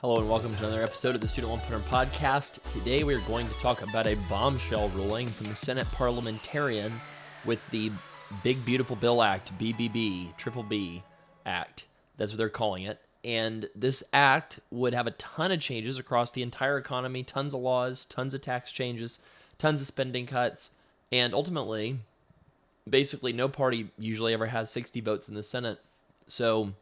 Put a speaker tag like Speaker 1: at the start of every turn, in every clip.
Speaker 1: Hello and welcome to another episode of the Student Loan Planner Podcast. Today we are going to talk about a bombshell ruling from the Senate parliamentarian with the Big Beautiful Bill Act, BBB, Triple B Act. That's what they're calling it. And this act would have a ton of changes across the entire economy, tons of laws, tons of tax changes, tons of spending cuts, and ultimately, basically no party usually ever has 60 votes in the Senate. So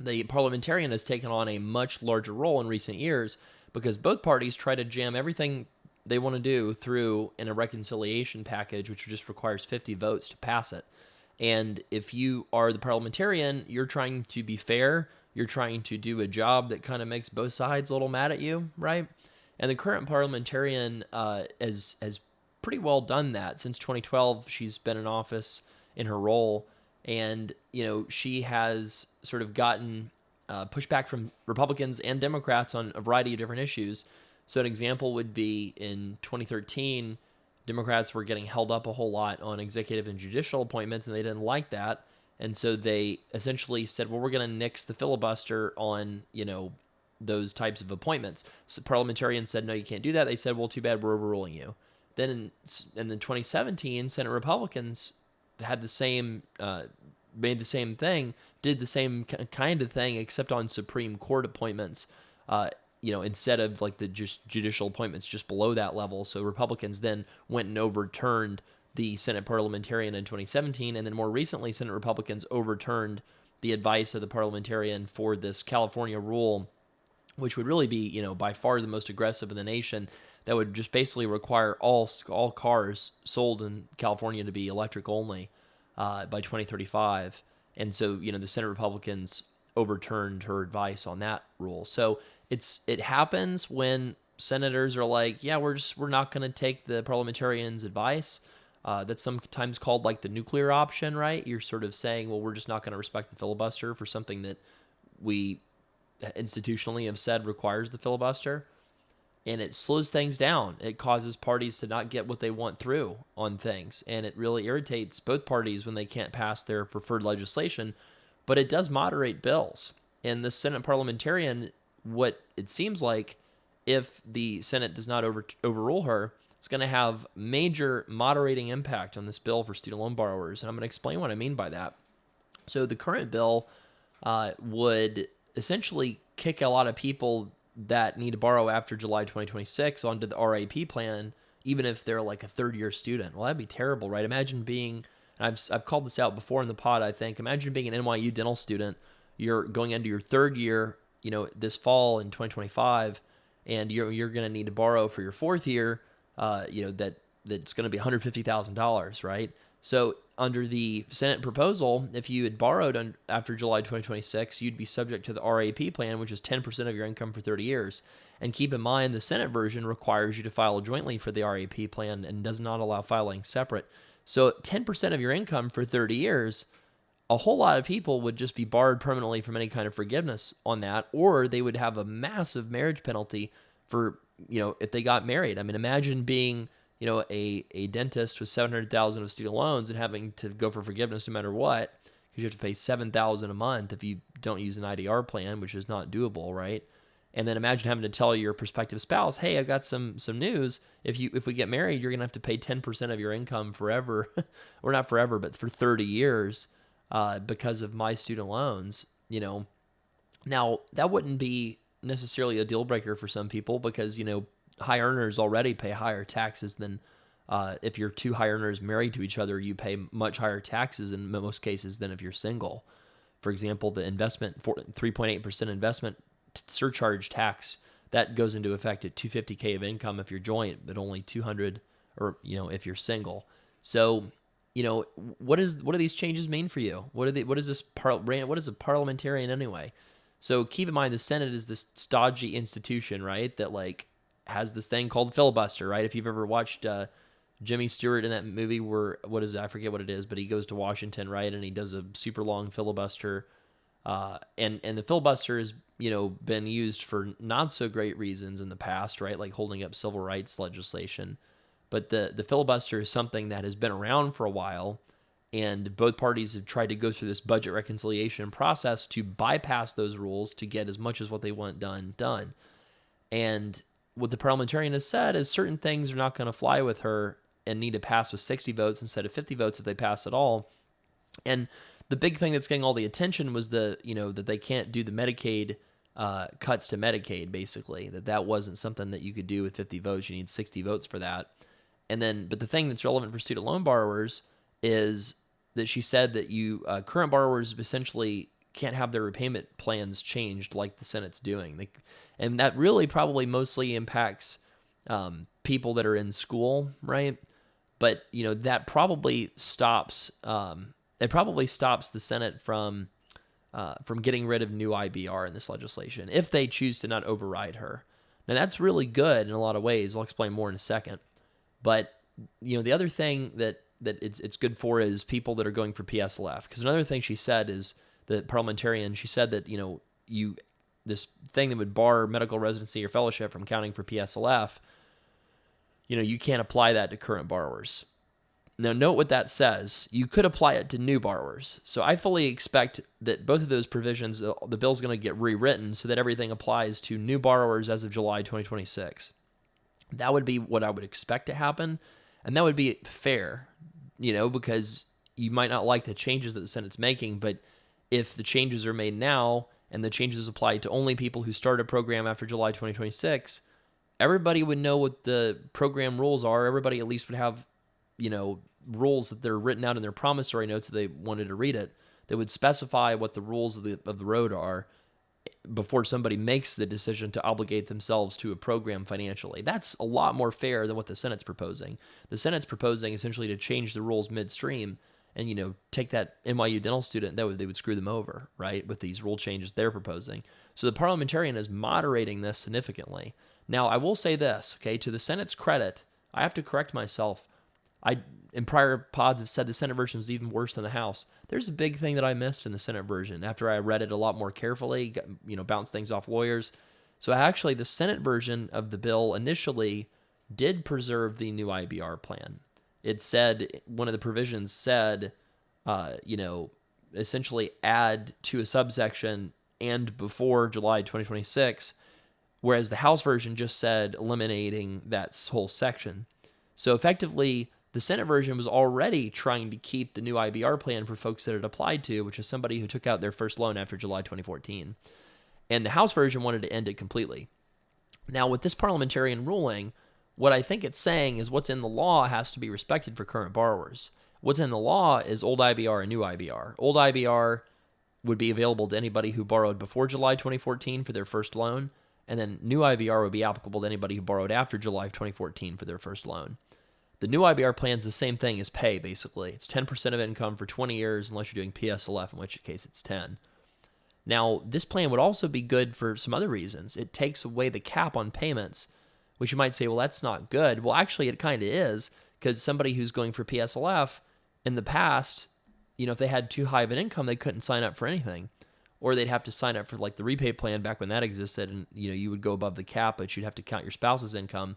Speaker 1: the parliamentarian has taken on a much larger role in recent years because both parties try to jam everything they want to do through in a reconciliation package, which just requires 50 votes to pass it. And if you are the parliamentarian, you're trying to be fair. You're trying to do a job that kind of makes both sides a little mad at you, right? And the current parliamentarian has pretty well done that. Since 2012, she's been in office in her role. And, she has sort of gotten pushback from Republicans and Democrats on a variety of different issues. So an example would be in 2013, Democrats were getting held up a whole lot on executive and judicial appointments, and they didn't like that. And so they essentially said, well, we're going to nix the filibuster on, those types of appointments. So parliamentarians said, no, you can't do that. They said, well, too bad, we're overruling you. Then in 2017, Senate Republicans had the same, made the same thing, did the same kind of thing, except on Supreme Court appointments, instead of like the just judicial appointments just below that level. So Republicans then went and overturned the Senate parliamentarian in 2017. And then more recently, Senate Republicans overturned the advice of the parliamentarian for this California rule, which would really be, by far the most aggressive in the nation. That would just basically require all cars sold in California to be electric only by 2035. And so, the Senate Republicans overturned her advice on that rule. So it happens when senators are like, yeah, we're not going to take the parliamentarian's advice. That's sometimes called like the nuclear option, right? You're sort of saying, well, we're just not going to respect the filibuster for something that we institutionally have said requires the filibuster. And it slows things down. It causes parties to not get what they want through on things. And it really irritates both parties when they can't pass their preferred legislation. But it does moderate bills. And the Senate parliamentarian, what it seems like, if the Senate does not overrule her, it's going to have major moderating impact on this bill for student loan borrowers. And I'm going to explain what I mean by that. So the current bill would essentially kick a lot of people that need to borrow after July 2026 onto the RAP plan, even if they're like a third-year student. Well, that'd be terrible, right? Imagine being, and I've called this out before in the pod, I think, imagine being an NYU dental student. You're going into your third year, this fall in 2025, and you're going to need to borrow for your fourth year, that's going to be $150,000, right? So under the Senate proposal, if you had borrowed after July 2026, you'd be subject to the RAP plan, which is 10% of your income for 30 years. And keep in mind, the Senate version requires you to file jointly for the RAP plan and does not allow filing separate. So 10% of your income for 30 years, a whole lot of people would just be barred permanently from any kind of forgiveness on that, or they would have a massive marriage penalty for, if they got married. I mean, imagine being a dentist with $700,000 of student loans and having to go for forgiveness no matter what, because you have to pay $7,000 a month if you don't use an IDR plan, which is not doable, right? And then imagine having to tell your prospective spouse, hey, I've got some news. If we get married, you're going to have to pay 10% of your income forever, or not forever, but for 30 years because of my student loans, Now, that wouldn't be necessarily a deal breaker for some people because, high earners already pay higher taxes than if you're two high earners married to each other, you pay much higher taxes in most cases than if you're single. For example, the 3.8% investment surcharge tax, that goes into effect at $250K of income if you're joint, but only $200 or if you're single. So, what do these changes mean for you? What is a parliamentarian anyway? So keep in mind the Senate is this stodgy institution, right? That has this thing called the filibuster, right? If you've ever watched Jimmy Stewart in that movie I forget what it is, but he goes to Washington, right? And he does a super long filibuster. And the filibuster has, been used for not so great reasons in the past, right? Like holding up civil rights legislation. But the filibuster is something that has been around for a while. And both parties have tried to go through this budget reconciliation process to bypass those rules to get as much as what they want done. And what the parliamentarian has said is certain things are not going to fly with her and need to pass with 60 votes instead of 50 votes if they pass at all. And the big thing that's getting all the attention was that they can't do the Medicaid cuts to Medicaid, basically. That wasn't something that you could do with 50 votes. You need 60 votes for that. But the thing that's relevant for student loan borrowers is that she said that current borrowers essentially can't have their repayment plans changed like the Senate's doing. And that really probably mostly impacts people that are in school, right? But that probably stops the Senate from getting rid of new IBR in this legislation if they choose to not override her. Now that's really good in a lot of ways. I'll explain more in a second. But the other thing that it's good for is people that are going for PSLF. Because another thing she said is the parliamentarian. She said that this thing that would bar medical residency or fellowship from counting for PSLF. You can't apply that to current borrowers. Now, note what that says. You could apply it to new borrowers. So I fully expect that both of those provisions, the bill's going to get rewritten so that everything applies to new borrowers as of July 2026. That would be what I would expect to happen. And that would be fair, because you might not like the changes that the Senate's making, but if the changes are made now and the changes apply to only people who start a program after July 2026, everybody would know what the program rules are. Everybody at least would have, rules that they're written out in their promissory notes if they wanted to read it, that would specify what the rules of the road are before somebody makes the decision to obligate themselves to a program financially. That's a lot more fair than what the Senate's proposing. The Senate's proposing essentially to change the rules midstream and, take that NYU dental student, they would screw them over, right, with these rule changes they're proposing. So the parliamentarian is moderating this significantly. Now, I will say this, okay, to the Senate's credit, I have to correct myself. In prior pods have said the Senate version was even worse than the House. There's a big thing that I missed in the Senate version after I read it a lot more carefully, bounced things off lawyers. So actually, the Senate version of the bill initially did preserve the new IBR plan. It said, one of the provisions said, essentially add to a subsection and before July 2026, whereas the House version just said eliminating that whole section. So effectively, the Senate version was already trying to keep the new IBR plan for folks that it applied to, which is somebody who took out their first loan after July 2014. And the House version wanted to end it completely. Now, with this parliamentarian ruling, what I think it's saying is what's in the law has to be respected for current borrowers. What's in the law is old IBR and new IBR. Old IBR would be available to anybody who borrowed before July 2014 for their first loan, and then new IBR would be applicable to anybody who borrowed after July of 2014 for their first loan. The new IBR plan is the same thing as pay, basically. It's 10% of income for 20 years unless you're doing PSLF, in which case it's 10. Now, this plan would also be good for some other reasons. It takes away the cap on payments, which you might say, well, that's not good. Well, actually, it kind of is, because somebody who's going for PSLF in the past, if they had too high of an income, they couldn't sign up for anything. Or they'd have to sign up for like the repay plan back when that existed, and you would go above the cap, but you'd have to count your spouse's income.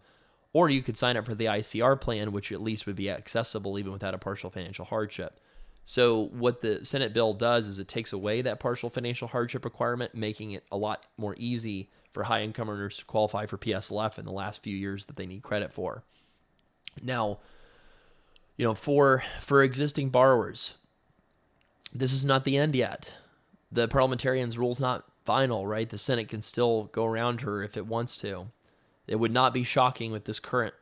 Speaker 1: Or you could sign up for the ICR plan, which at least would be accessible even without a partial financial hardship. So what the Senate bill does is it takes away that partial financial hardship requirement, making it a lot more easy for high-income earners to qualify for PSLF in the last few years that they need credit for. Now, for existing borrowers, this is not the end yet. The parliamentarian's rule's not final, right? The Senate can still go around her if it wants to. It would not be shocking with this current,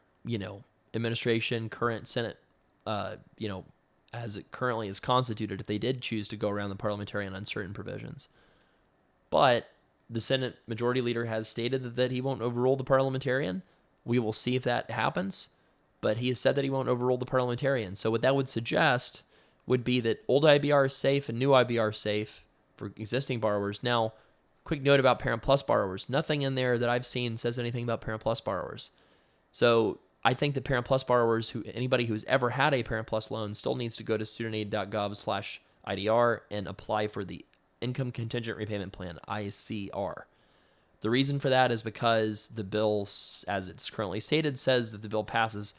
Speaker 1: administration, current Senate, as it currently is constituted, if they did choose to go around the parliamentarian on certain provisions. But the Senate Majority Leader has stated that he won't overrule the parliamentarian. We will see if that happens, but he has said that he won't overrule the parliamentarian. So what that would suggest would be that old IBR is safe and new IBR is safe for existing borrowers. Now, quick note about Parent Plus borrowers. Nothing in there that I've seen says anything about Parent Plus borrowers. So I think that Parent Plus borrowers, anybody who's ever had a Parent Plus loan, still needs to go to studentaid.gov/IDR and apply for the Income Contingent Repayment Plan, ICR. The reason for that is because the bill, as it's currently stated, says that the bill passes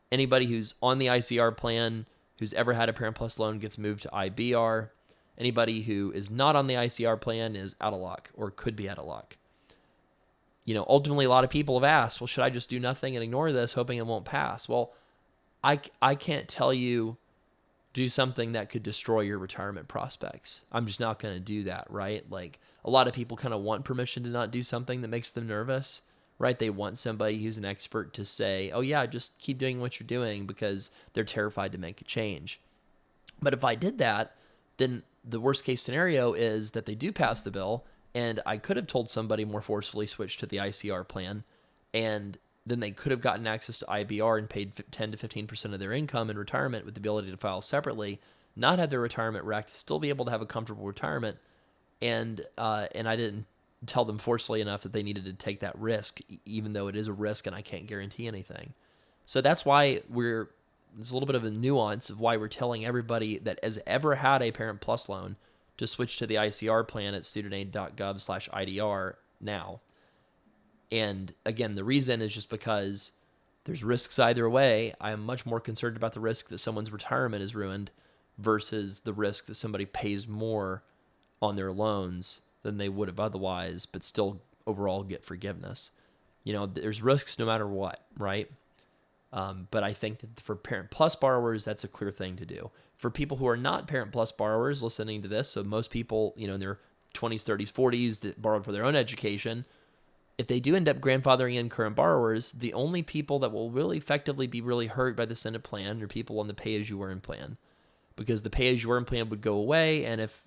Speaker 1: anybody who's on the ICR plan who's ever had a Parent Plus loan gets moved to IBR. Anybody who is not on the ICR plan is out of luck or could be out of luck. Ultimately, a lot of people have asked, well, should I just do nothing and ignore this, hoping it won't pass? Well, I can't tell you do something that could destroy your retirement prospects. I'm just not going to do that, right? Like, a lot of people kind of want permission to not do something that makes them nervous, right? They want somebody who's an expert to say, oh yeah, just keep doing what you're doing, because they're terrified to make a change. But if I did that, then the worst case scenario is that they do pass the bill, and I could have told somebody more forcefully switch to the ICR plan, and then they could have gotten access to IBR and paid 10 to 15% of their income in retirement with the ability to file separately, not have their retirement wrecked, still be able to have a comfortable retirement. And I didn't tell them forcefully enough that they needed to take that risk, even though it is a risk and I can't guarantee anything. So that's why there's a little bit of a nuance of why we're telling everybody that has ever had a Parent Plus loan to switch to the ICR plan at studentaid.gov/IDR now. And again, the reason is just because there's risks either way. I am much more concerned about the risk that someone's retirement is ruined versus the risk that somebody pays more on their loans than they would have otherwise, but still overall get forgiveness. There's risks no matter what, right? But I think that for Parent Plus borrowers, that's a clear thing to do. For people who are not Parent Plus borrowers listening to this, so most people, in their 20s, 30s, 40s that borrowed for their own education, if they do end up grandfathering in current borrowers, the only people that will really effectively be really hurt by the Senate plan are people on the pay-as-you-earn plan, because the pay-as-you-earn plan would go away, and if,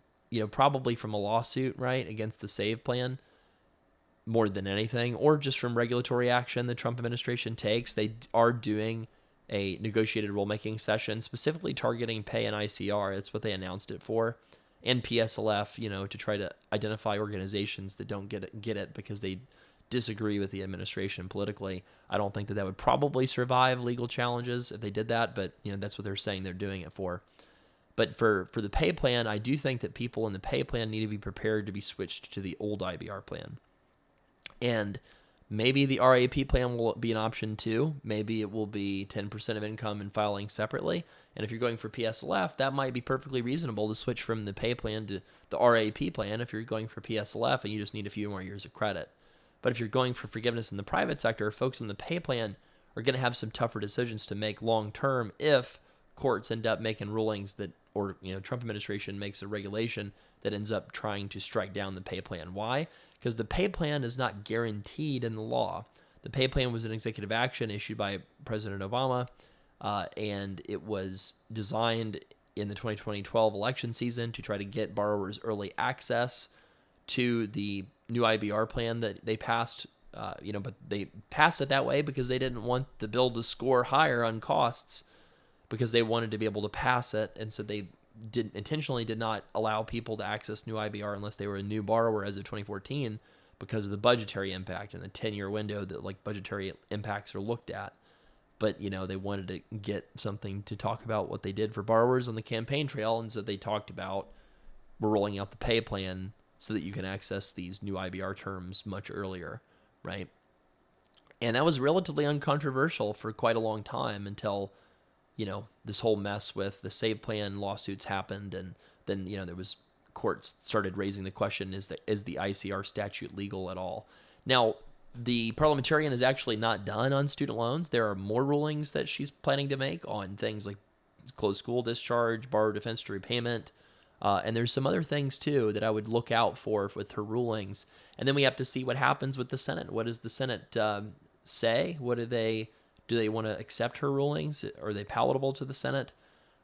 Speaker 1: probably from a lawsuit, right, against the SAVE plan, more than anything, or just from regulatory action the Trump administration takes, they are doing a negotiated rulemaking session specifically targeting pay and ICR. That's what they announced it for, and PSLF, to try to identify organizations that don't get it because they disagree with the administration politically. I don't think that would probably survive legal challenges if they did that, but that's what they're saying they're doing it for. But for the pay plan, I do think that people in the pay plan need to be prepared to be switched to the old IBR plan. And maybe the RAP plan will be an option too. Maybe it will be 10% of income and filing separately. And if you're going for PSLF, that might be perfectly reasonable to switch from the pay plan to the RAP plan if you're going for PSLF and you just need a few more years of credit. But if you're going for forgiveness in the private sector, folks in the pay plan are going to have some tougher decisions to make long term if courts end up making rulings that, or Trump administration makes a regulation that ends up trying to strike down the pay plan. Why? Because the pay plan is not guaranteed in the law. The pay plan was an executive action issued by President Obama, and it was designed in the 2012 election season to try to get borrowers early access to the new IBR plan that they passed, but they passed it that way because they didn't want the bill to score higher on costs, because they wanted to be able to pass it. And so they intentionally did not allow people to access new IBR unless they were a new borrower as of 2014, because of the budgetary impact and the 10-year window that budgetary impacts are looked at. But, they wanted to get something to talk about what they did for borrowers on the campaign trail. And so they talked about, we're rolling out the pay plan so that you can access these new IBR terms much earlier, right? And that was relatively uncontroversial for quite a long time until, this whole mess with the SAVE plan lawsuits happened. And then, there was courts started raising the question, is the ICR statute legal at all? Now, the parliamentarian is actually not done on student loans. There are more rulings that she's planning to make on things like closed school discharge, borrower defense to repayment, and there's some other things too that I would look out for with her rulings. And then we have to see what happens with the Senate. What does the Senate say? Do they want to accept her rulings? Are they palatable to the Senate?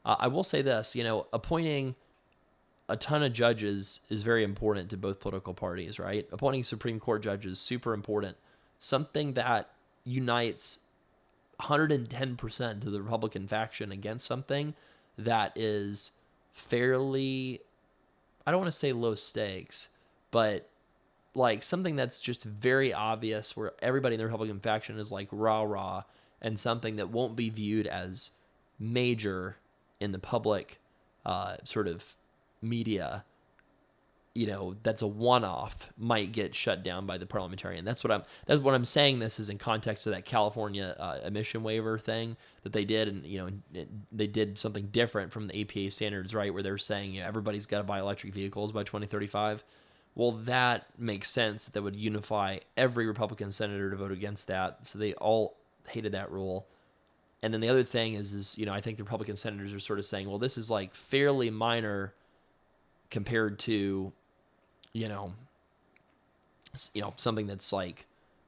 Speaker 1: I will say this, appointing a ton of judges is very important to both political parties, right? Appointing Supreme Court judges is super important. Something that unites 110% of the Republican faction against something that is fairly, I don't want to say low stakes, but like something that's just very obvious where everybody in the Republican faction is like rah-rah, and something that won't be viewed as major in the public sort of media that's a one-off might get shut down by the parliamentarian. That's what I'm saying. This is in context of that California emission waiver thing that they did, and they did something different from the EPA standards, right? Where they're saying everybody's got to buy electric vehicles by 2035. Well, that makes sense. That would unify every Republican senator to vote against that. So they all hated that rule. And then the other thing is I think the Republican senators are sort of saying, well, this is like fairly minor compared to, something that's like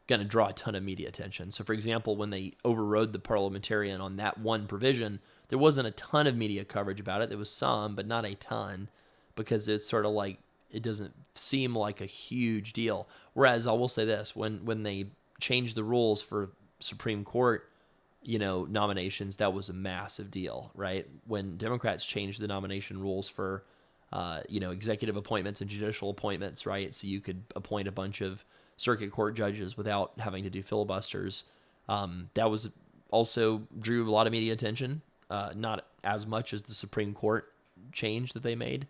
Speaker 1: going to draw a ton of media attention. So, for example, when they overrode the parliamentarian on that one provision, there wasn't a ton of media coverage about it. There was some, but not a ton, because it's sort of like it doesn't seem like a huge deal. Whereas I will say this, when they changed the rules for Supreme Court, nominations, that was a massive deal, right? When Democrats changed the nomination rules for, executive appointments and judicial appointments, right? So you could appoint a bunch of circuit court judges without having to do filibusters. That was also drew a lot of media attention, not as much as the Supreme Court change that they made.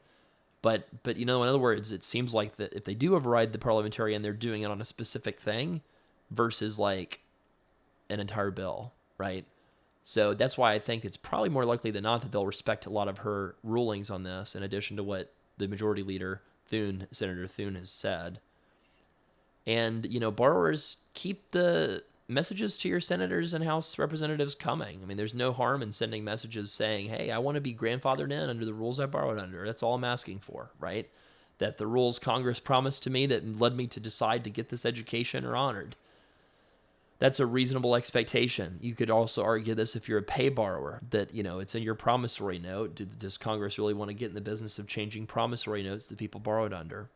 Speaker 1: But in other words, it seems like that if they do override the parliamentarian, they're doing it on a specific thing versus like an entire bill, right? So that's why I think it's probably more likely than not that they'll respect a lot of her rulings on this, in addition to what the majority leader, Senator Thune, has said. And, borrowers, keep the messages to your senators and House representatives coming. I mean, there's no harm in sending messages saying, hey, I want to be grandfathered in under the rules I borrowed under. That's all I'm asking for, right? That the rules Congress promised to me that led me to decide to get this education are honored. That's a reasonable expectation. You could also argue this if you're a pay borrower, that, it's in your promissory note. Does Congress really want to get in the business of changing promissory notes that people borrowed under?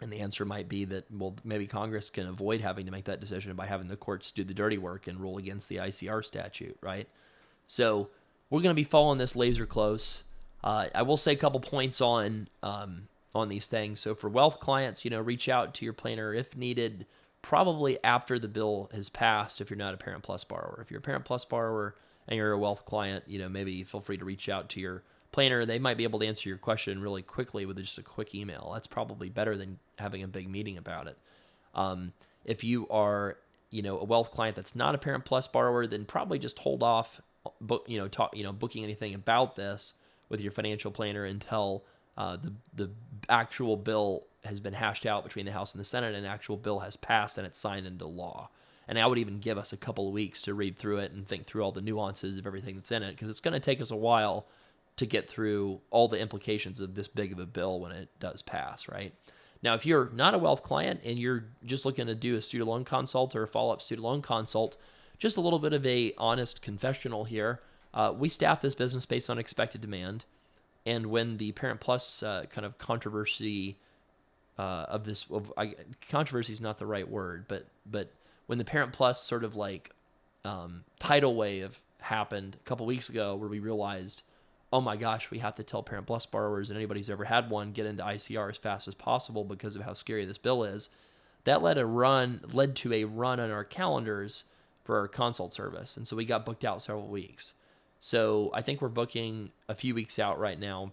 Speaker 1: And the answer might be that, well, maybe Congress can avoid having to make that decision by having the courts do the dirty work and rule against the ICR statute, right? So we're going to be following this laser close. I will say a couple points on these things. So for wealth clients, reach out to your planner if needed, probably after the bill has passed if you're not a Parent Plus borrower. If you're a Parent Plus borrower and you're a wealth client, maybe feel free to reach out to your planner. They might be able to answer your question really quickly with just a quick email. That's probably better than having a big meeting about it. If you are, a wealth client that's not a Parent Plus borrower, then probably just hold off, booking anything about this with your financial planner until the actual bill has been hashed out between the House and the Senate, and an actual bill has passed and it's signed into law. And I would even give us a couple of weeks to read through it and think through all the nuances of everything that's in it, because it's going to take us a while to get through all the implications of this big of a bill when it does pass, right? Now, if you're not a wealth client and you're just looking to do a student loan consult or a follow-up student loan consult, just a little bit of a honest confessional here. We staff this business based on expected demand. And when the Parent Plus kind of controversy controversy is not the right word, but when the Parent Plus sort of like tidal wave happened a couple weeks ago, where we realized, oh my gosh, we have to tell Parent Plus borrowers and anybody who's ever had one get into ICR as fast as possible because of how scary this bill is. That led to a run on our calendars for our consult service, and so we got booked out several weeks. So I think we're booking a few weeks out right now.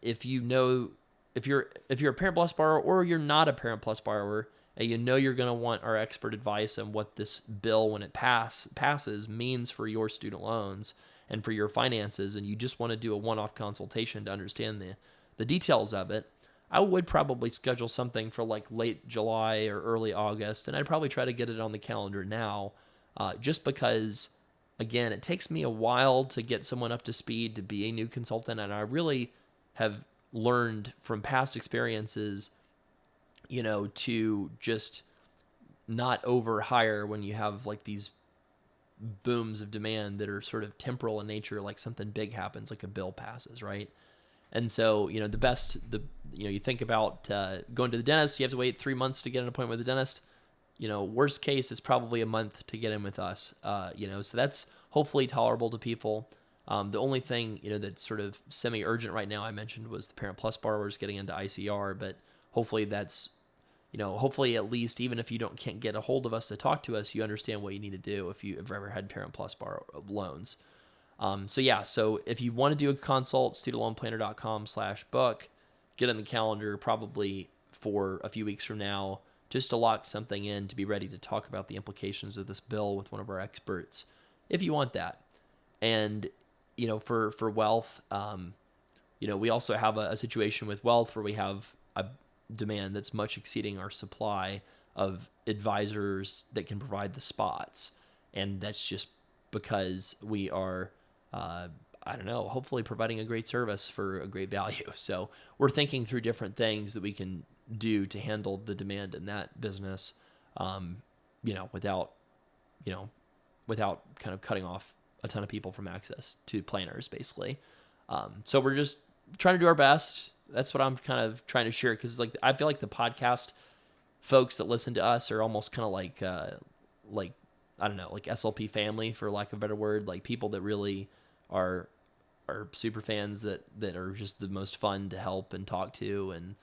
Speaker 1: If you're a Parent Plus borrower or you're not a Parent Plus borrower, and you're going to want our expert advice on what this bill, when it passes, means for your student loans and for your finances, and you just want to do a one-off consultation to understand the details of it, I would probably schedule something for like late July or early August, and I'd probably try to get it on the calendar now, just because, again, it takes me a while to get someone up to speed to be a new consultant, and I really have learned from past experiences, to just not overhire when you have like these booms of demand that are sort of temporal in nature, like something big happens, like a bill passes, right? And so, you think about going to the dentist, you have to wait 3 months to get an appointment with the dentist. Worst case, it's probably a month to get in with us, so that's hopefully tolerable to people. The only thing, that's sort of semi-urgent right now I mentioned was the Parent Plus borrowers getting into ICR, but hopefully that's, hopefully at least, even if you can't get a hold of us to talk to us, you understand what you need to do if you've ever had Parent Plus loans. So if you want to do a consult, studentloanplanner.com/book, get on the calendar probably for a few weeks from now, just to lock something in to be ready to talk about the implications of this bill with one of our experts, if you want that. And, for wealth, we also have a situation with wealth where we have a demand that's much exceeding our supply of advisors that can provide the spots. And that's just because we are, hopefully providing a great service for a great value. So we're thinking through different things that we can do to handle the demand in that business, without kind of cutting off a ton of people from access to planners, basically. So we're just trying to do our best. That's what I'm kind of trying to share, because I feel like the podcast folks that listen to us are almost kind of like SLP family, for lack of a better word, like people that really are super fans that are just the most fun to help and talk to. And,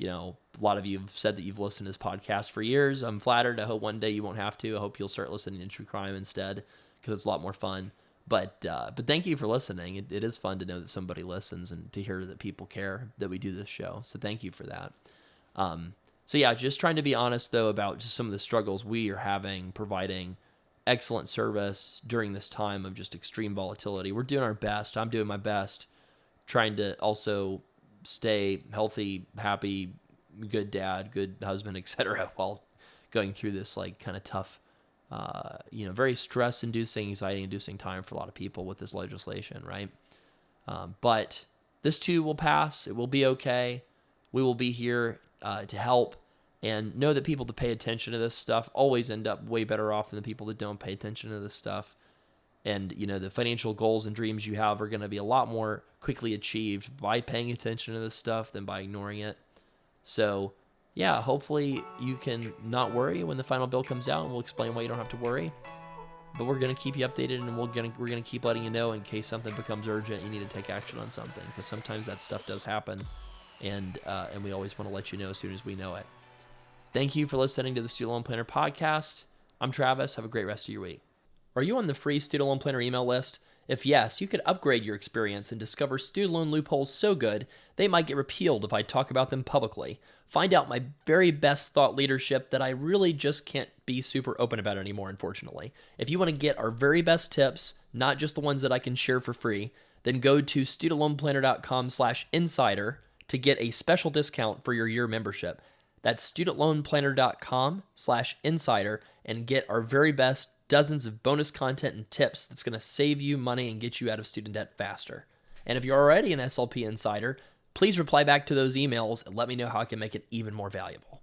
Speaker 1: a lot of you have said that you've listened to this podcast for years. I'm flattered. I hope one day you won't have to. I hope you'll start listening to true crime instead, because it's a lot more fun. But thank you for listening. It is fun to know that somebody listens and to hear that people care that we do this show. So thank you for that. So yeah, just trying to be honest, though, about just some of the struggles we are having providing excellent service during this time of just extreme volatility. We're doing our best. I'm doing my best, trying to also stay healthy, happy, good dad, good husband, etc., while going through this kind of tough, very stress-inducing, anxiety-inducing time for a lot of people with this legislation, right? But this too will pass. It will be okay. We will be here to help, and know that people that pay attention to this stuff always end up way better off than the people that don't pay attention to this stuff. And, the financial goals and dreams you have are going to be a lot more quickly achieved by paying attention to this stuff than by ignoring it. So, yeah, hopefully you can not worry when the final bill comes out, and we'll explain why you don't have to worry. But we're going to keep you updated, and we're going to keep letting you know in case something becomes urgent, you need to take action on something, because sometimes that stuff does happen, and we always want to let you know as soon as we know it. Thank you for listening to the Student Loan Planner Podcast. I'm Travis. Have a great rest of your week. Are you on the free Student Loan Planner email list? If yes, you could upgrade your experience and discover student loan loopholes so good they might get repealed if I talk about them publicly. Find out my very best thought leadership that I really just can't be super open about anymore, unfortunately. If you want to get our very best tips, not just the ones that I can share for free, then go to studentloanplanner.com/insider to get a special discount for your year membership. That's studentloanplanner.com/insider and get our very best dozens of bonus content and tips that's going to save you money and get you out of student debt faster. And if you're already an SLP insider, please reply back to those emails and let me know how I can make it even more valuable.